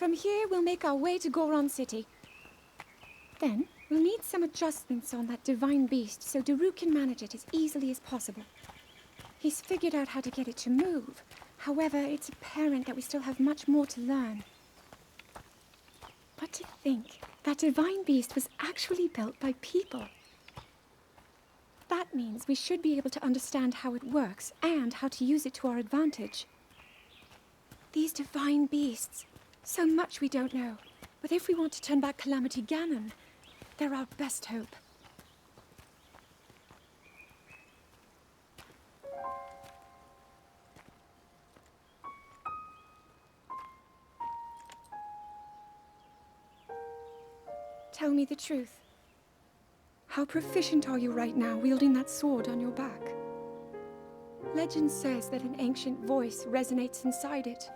From here, we'll make our way to Goron City. Then, we'll need some adjustments on that divine beast so Daru can manage it as easily as possible. He's figured out how to get it to move. However, it's apparent that we still have much more to learn. But to think that divine beast was actually built by people. That means we should be able to understand how it works and how to use it to our advantage. These divine beasts, so much we don't know. But if we want to turn back Calamity Ganon, they're our best hope. Tell me the truth. How proficient are you right now wielding that sword on your back? Legend says that an ancient voice resonates inside it.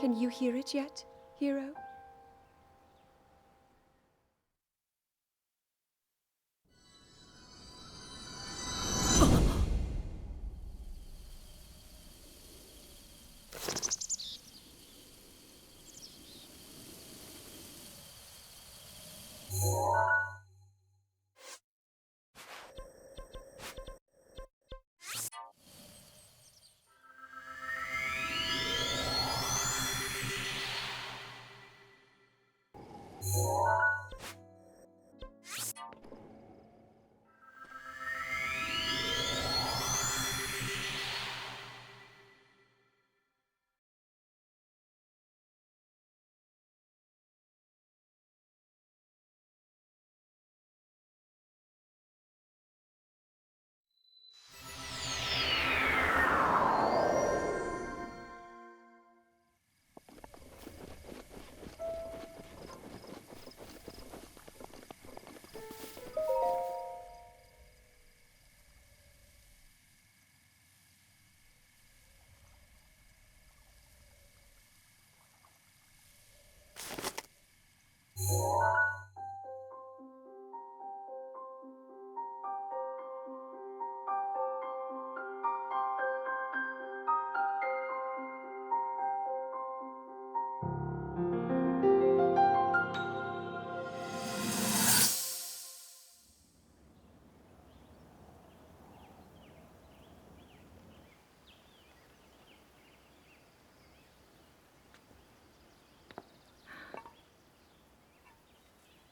Can you hear it yet, hero?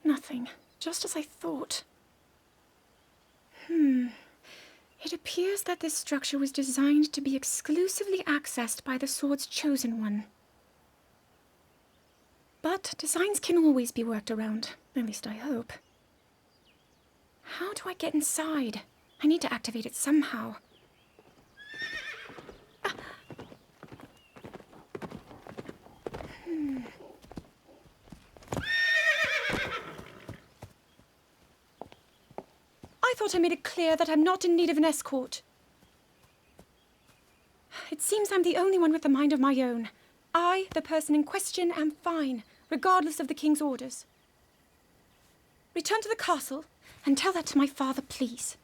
Nothing. Just as I thought. It appears that this structure was designed to be exclusively accessed by the sword's chosen one. But designs can always be worked around. At least I hope. How do I get inside? I need to activate it somehow. I thought I made it clear that I'm not in need of an escort. It seems I'm the only one with a mind of my own. I, the person in question, am fine, regardless of the king's orders. Return to the castle and tell that to my father, please.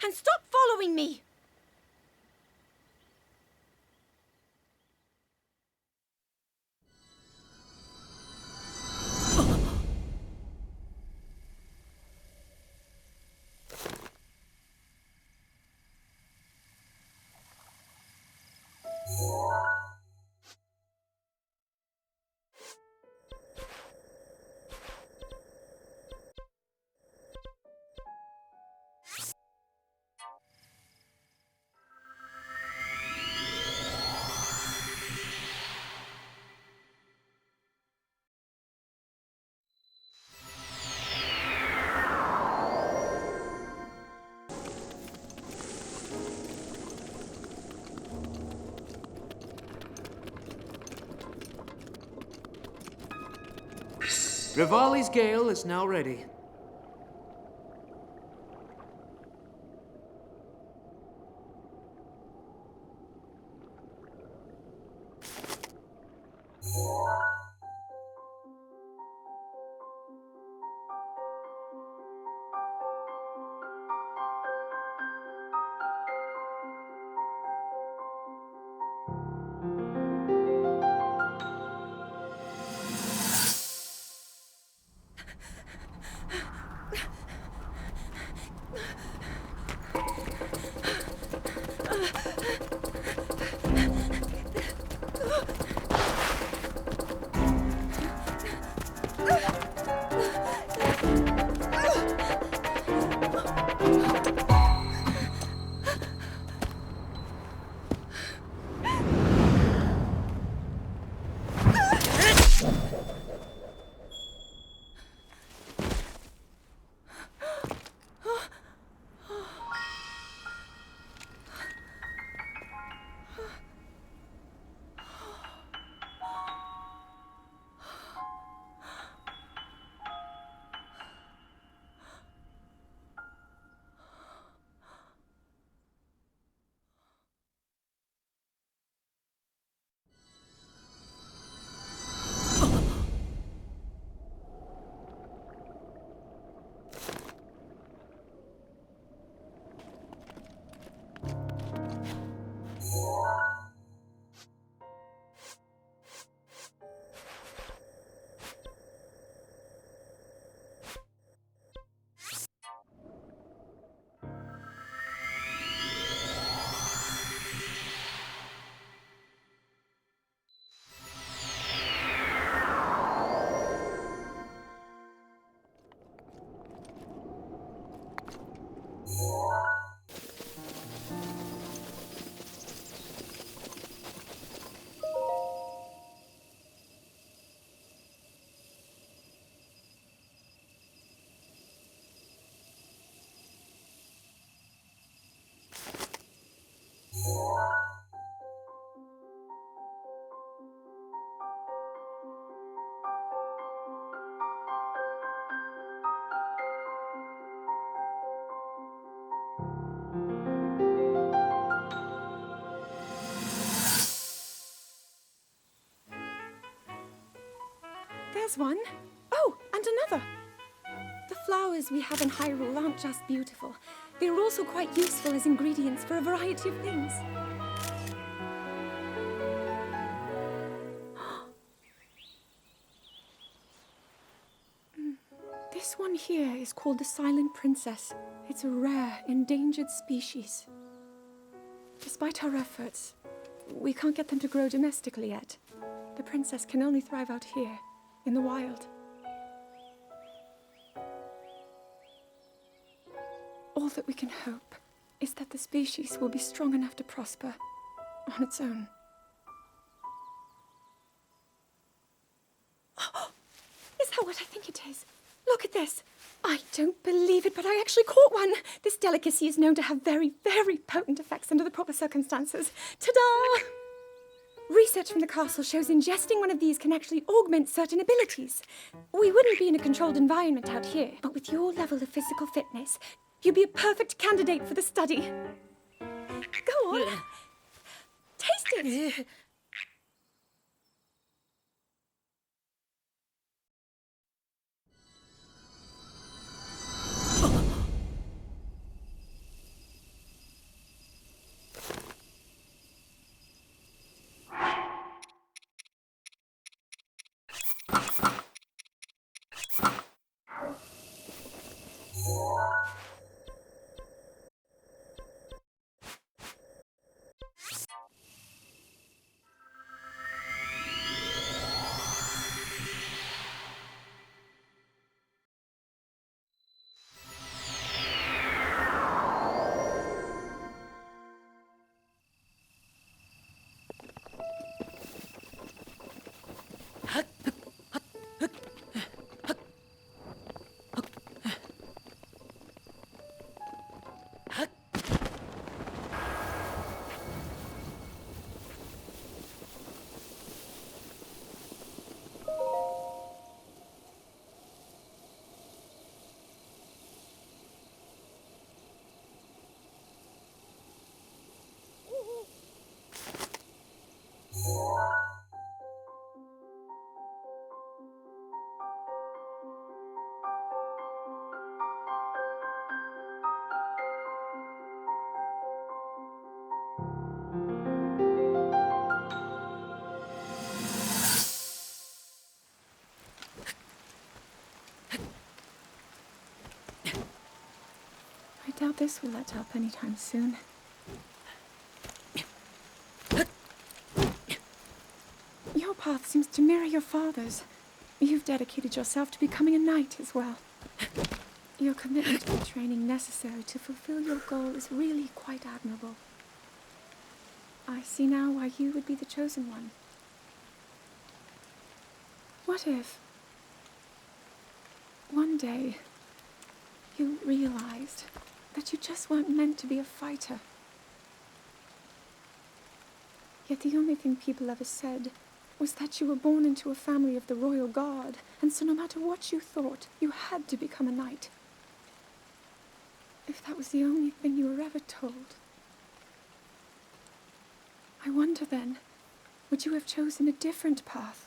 And stop following me! Rivali's gale is now ready. There's one. Oh, and another. The flowers we have in Hyrule aren't just beautiful. They're also quite useful as ingredients for a variety of things. This one here is called the Silent Princess. It's a rare, endangered species. Despite our efforts, we can't get them to grow domestically yet. The princess can only thrive out here, in the wild. All that we can hope is that the species will be strong enough to prosper on its own. Is that what I think it is? Look at this. I don't believe it, but I actually caught one. This delicacy is known to have very, very potent effects under the proper circumstances. Ta-da! Research from the castle shows ingesting one of these can actually augment certain abilities. We wouldn't be in a controlled environment out here, but with your level of physical fitness, you'd be a perfect candidate for the study. Go on. Taste it. I doubt this will let up anytime soon. Your path seems to mirror your father's. You've dedicated yourself to becoming a knight as well. Your commitment to the training necessary to fulfill your goal is really quite admirable. I see now why you would be the chosen one. What if one day you realized that you just weren't meant to be a fighter? Yet the only thing people ever said was that you were born into a family of the royal guard, and so no matter what you thought, you had to become a knight. If that was the only thing you were ever told, I wonder then, would you have chosen a different path?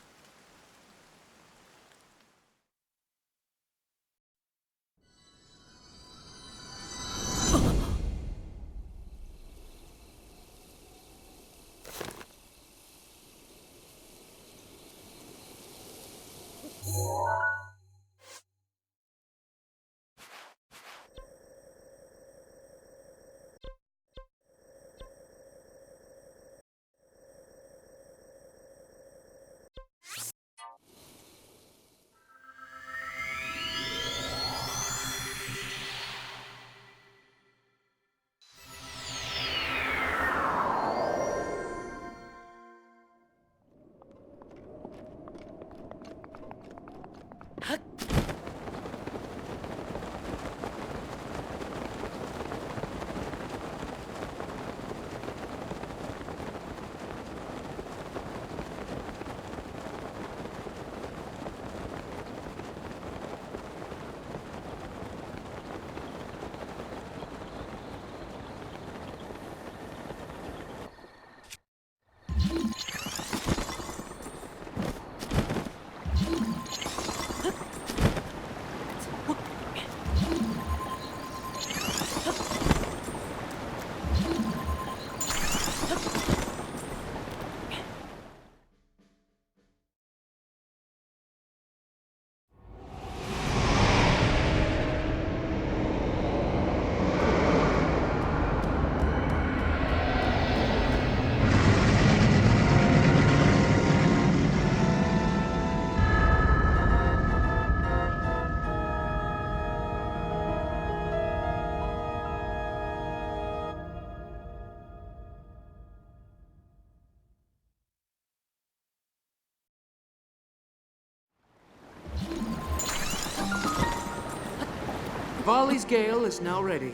Rivali's gale is now ready.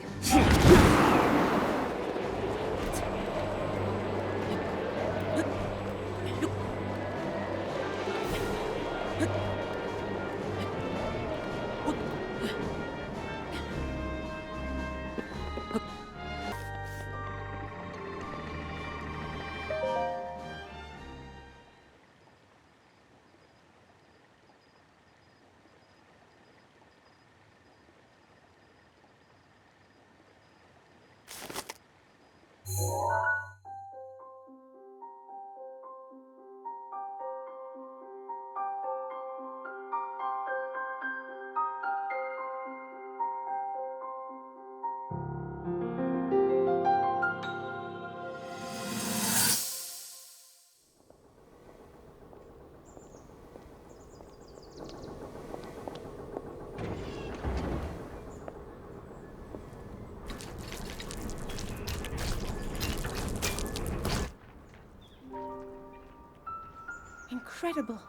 Incredible.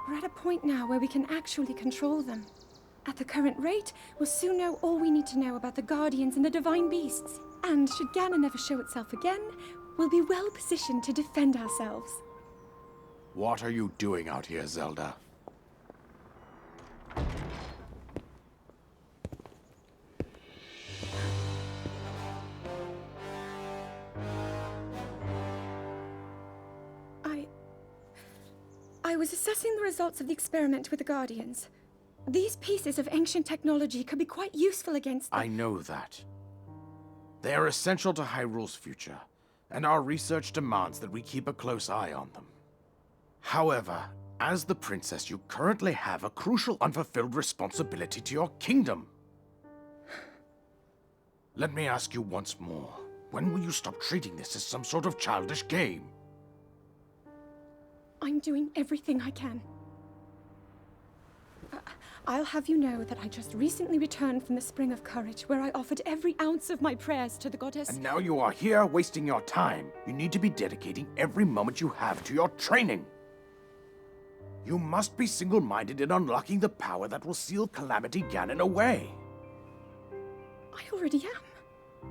We're at a point now where we can actually control them. At the current rate, we'll soon know all we need to know about the Guardians and the Divine Beasts. And should Ganon ever show itself again, we'll be well positioned to defend ourselves. What are you doing out here, Zelda? I was assessing the results of the experiment with the Guardians. These pieces of ancient technology could be quite useful against them. I know that. They are essential to Hyrule's future, and our research demands that we keep a close eye on them. However, as the princess, you currently have a crucial unfulfilled responsibility to your kingdom. Let me ask you once more, when will you stop treating this as some sort of childish game? I'm doing everything I can. I'll have you know that I just recently returned from the Spring of Courage, where I offered every ounce of my prayers to the goddess. And now you are here wasting your time. You need to be dedicating every moment you have to your training. You must be single-minded in unlocking the power that will seal Calamity Ganon away. I already am.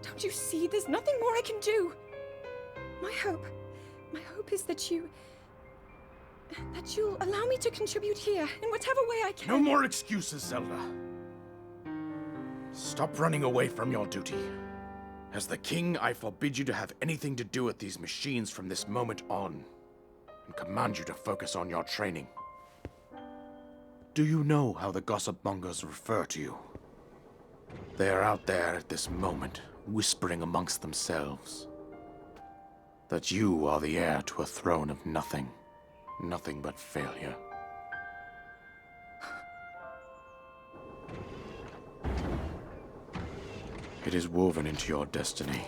Don't you see? There's nothing more I can do. My hope is that you'll allow me to contribute here in whatever way I can. No more excuses, Zelda. Stop running away from your duty. As the king, I forbid you to have anything to do with these machines from this moment on, and command you to focus on your training. Do you know how the gossip mongers refer to you? They are out there at this moment, whispering amongst themselves that you are the heir to a throne of nothing. Nothing but failure. It is woven into your destiny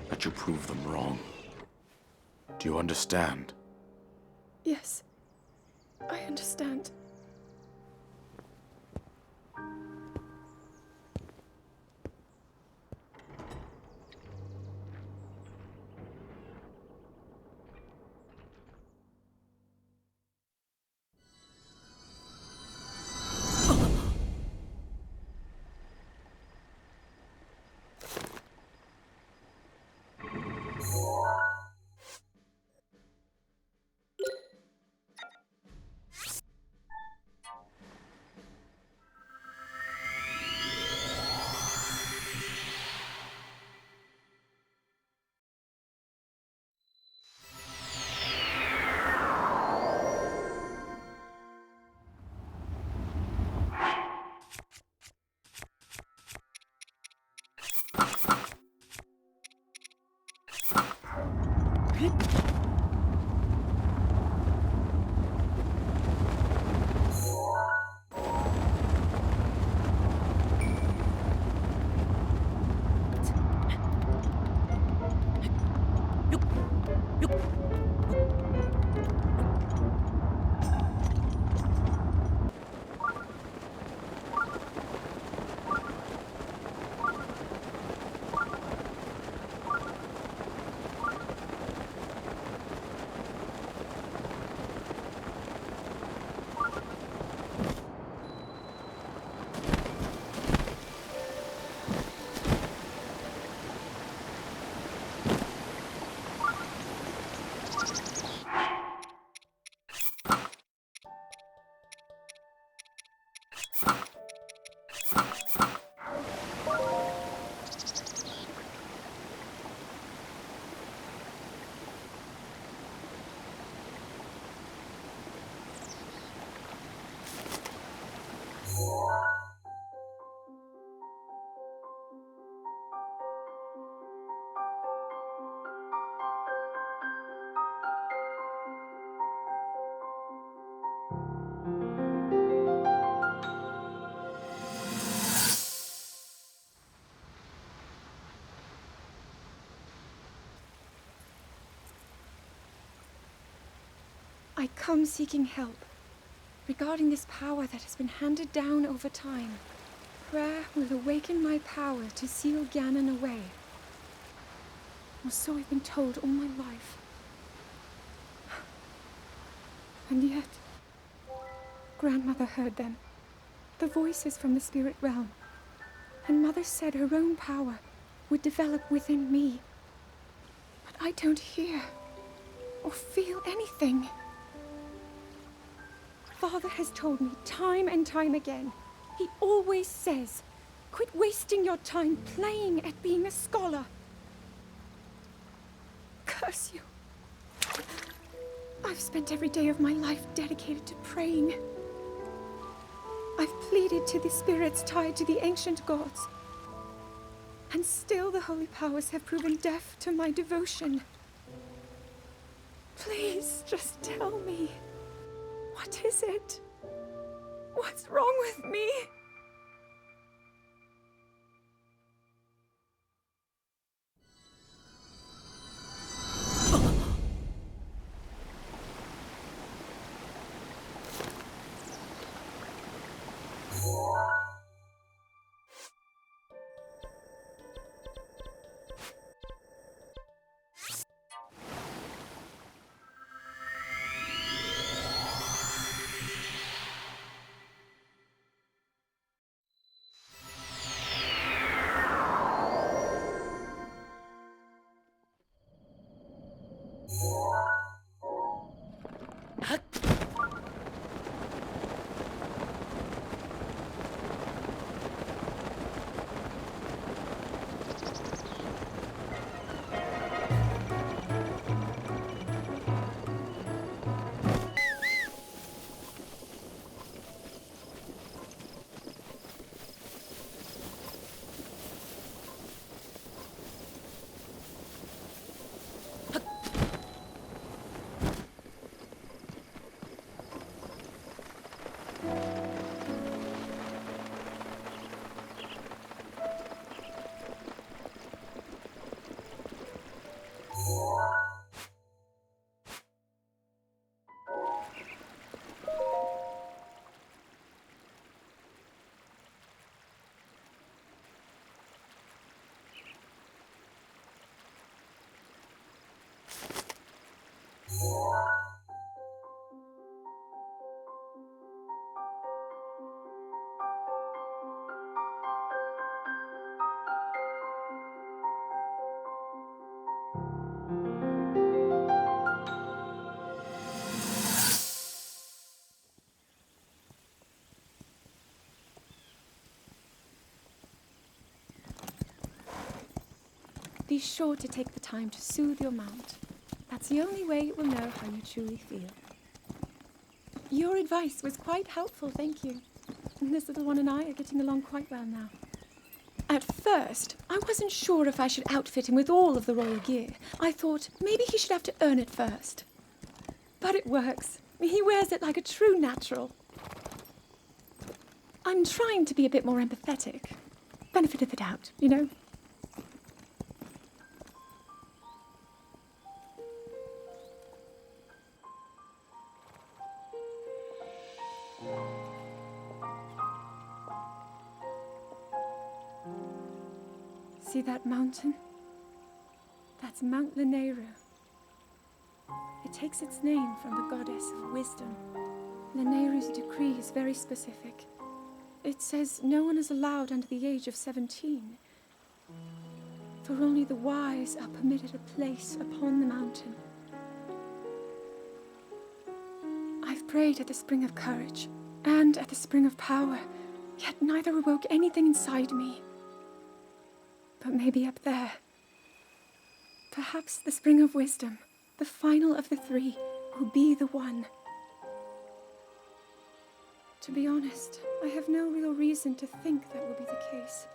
that you prove them wrong. Do you understand? Yes, I understand. come seeking help regarding this power that has been handed down over time. Prayer will awaken my power to seal Ganon away. Or so I've been told all my life. And yet, Grandmother heard them. The voices from the spirit realm. And Mother said her own power would develop within me. But I don't hear or feel anything. Father has told me time and time again. He always says, quit wasting your time playing at being a scholar. Curse you. I've spent every day of my life dedicated to praying. I've pleaded to the spirits tied to the ancient gods. And still the holy powers have proven deaf to my devotion. Please, just tell me. What is it? What's wrong with me? Be sure to take the time to soothe your mount. That's the only way it will know how you truly feel. Your advice was quite helpful, thank you. This little one and I are getting along quite well now. At first, I wasn't sure if I should outfit him with all of the royal gear. I thought maybe he should have to earn it first. But it works. He wears it like a true natural. I'm trying to be a bit more empathetic. Benefit of the doubt, you know? See that mountain? That's Mount Lanayru. It takes its name from the goddess of wisdom. Lanayru's decree is very specific. It says no one is allowed under the age of 17. For only the wise are permitted a place upon the mountain. I've prayed at the spring of courage and at the spring of power, yet neither awoke anything inside me. But maybe up there. Perhaps the spring of wisdom, the final of the three, will be the one. To be honest, I have no real reason to think that will be the case.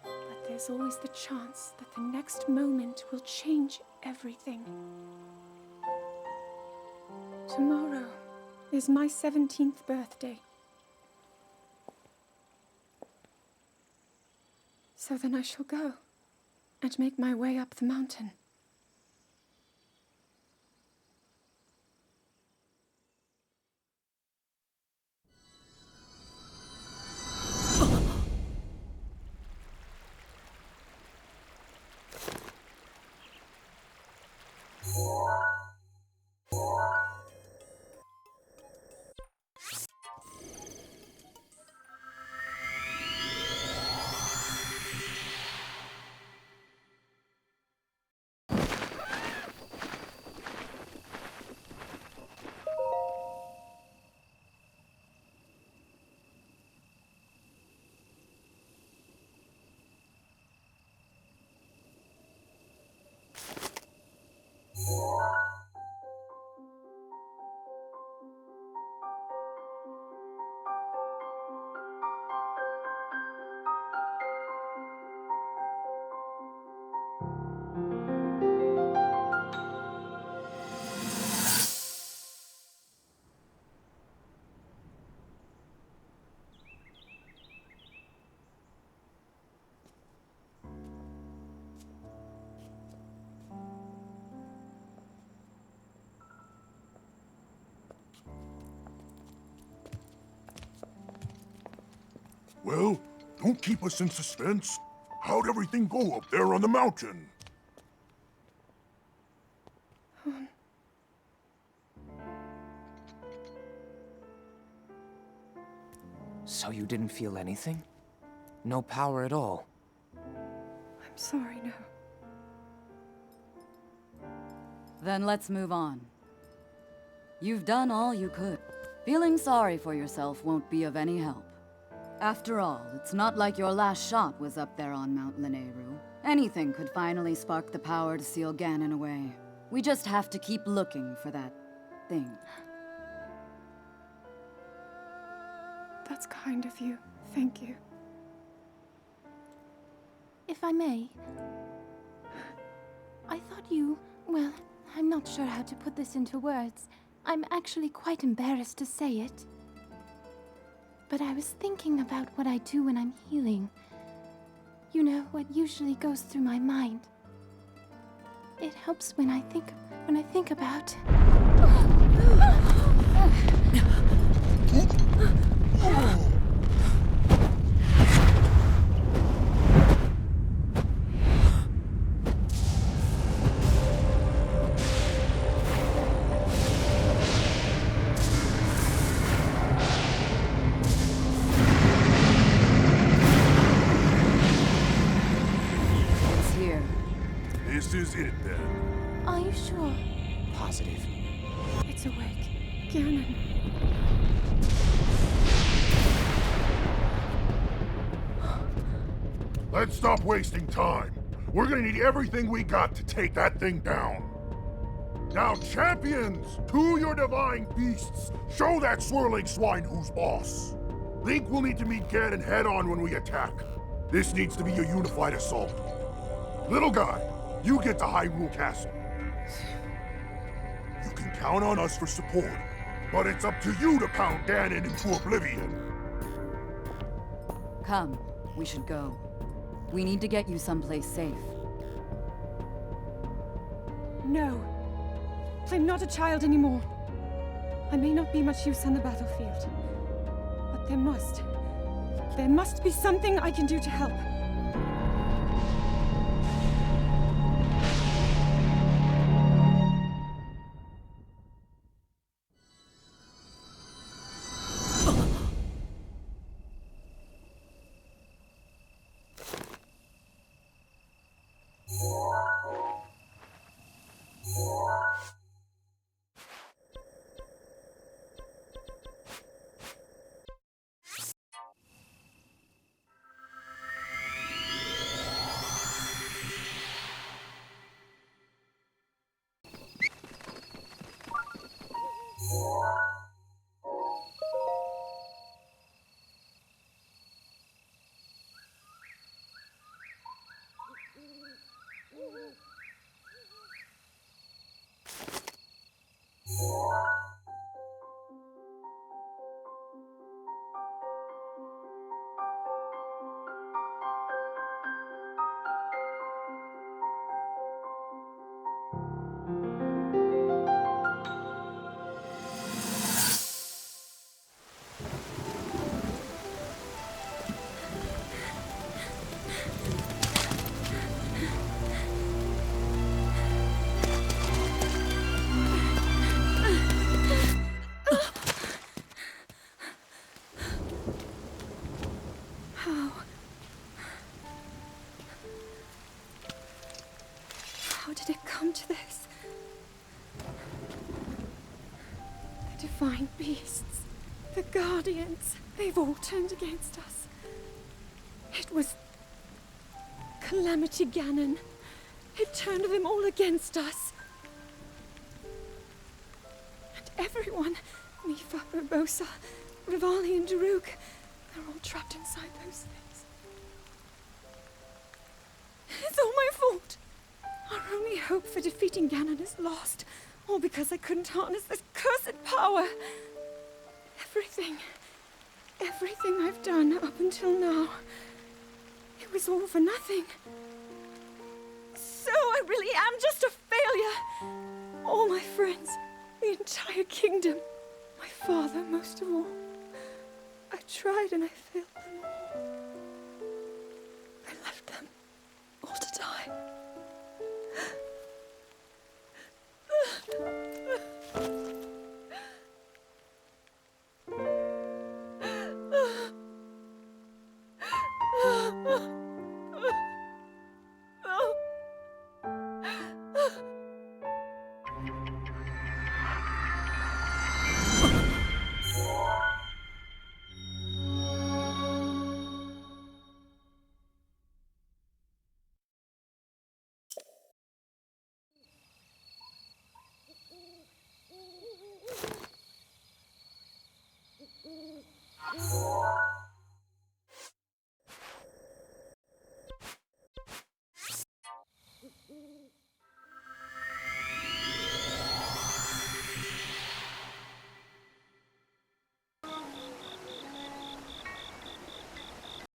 But there's always the chance that the next moment will change everything. Tomorrow is my 17th birthday. So then I shall go and make my way up the mountain. Well, don't keep us in suspense. How'd everything go up there on the mountain? So you didn't feel anything? No power at all? I'm sorry, no. Then let's move on. You've done all you could. Feeling sorry for yourself won't be of any help. After all, it's not like your last shot was up there on Mount Lanayru. Anything could finally spark the power to seal Ganon away. We just have to keep looking for that thing. That's kind of you. Thank you. If I may, I thought you... well, I'm not sure how to put this into words. I'm actually quite embarrassed to say it. But I was thinking about what I do when I'm healing. You know, what usually goes through my mind. It helps when I think about... It's here. This is it, then. Are you sure? Positive. It's awake. Ganon. Let's stop wasting time. We're gonna need everything we got to take that thing down. Now, champions, to your divine beasts, show that swirling swine who's boss. Link will need to meet Ganon head-on when we attack. This needs to be a unified assault. Little guy, you get to Hyrule Castle. You can count on us for support, but it's up to you to pound Ganon into oblivion. Come, we should go. We need to get you someplace safe. No. I'm not a child anymore. I may not be much use on the battlefield. But there must be something I can do to help. How did it come to this? The divine beasts, the guardians, they've all turned against us. It was Calamity Ganon. It turned them all against us. And everyone, Mipha, Urbosa, Rivali and Daruk, they're all trapped inside those things. It's all my fault. Our only hope for defeating Ganon is lost, all because I couldn't harness this cursed power. Everything I've done up until now, it was all for nothing. So I really am just a failure. All my friends, the entire kingdom, my father most of all. I tried and I failed them all.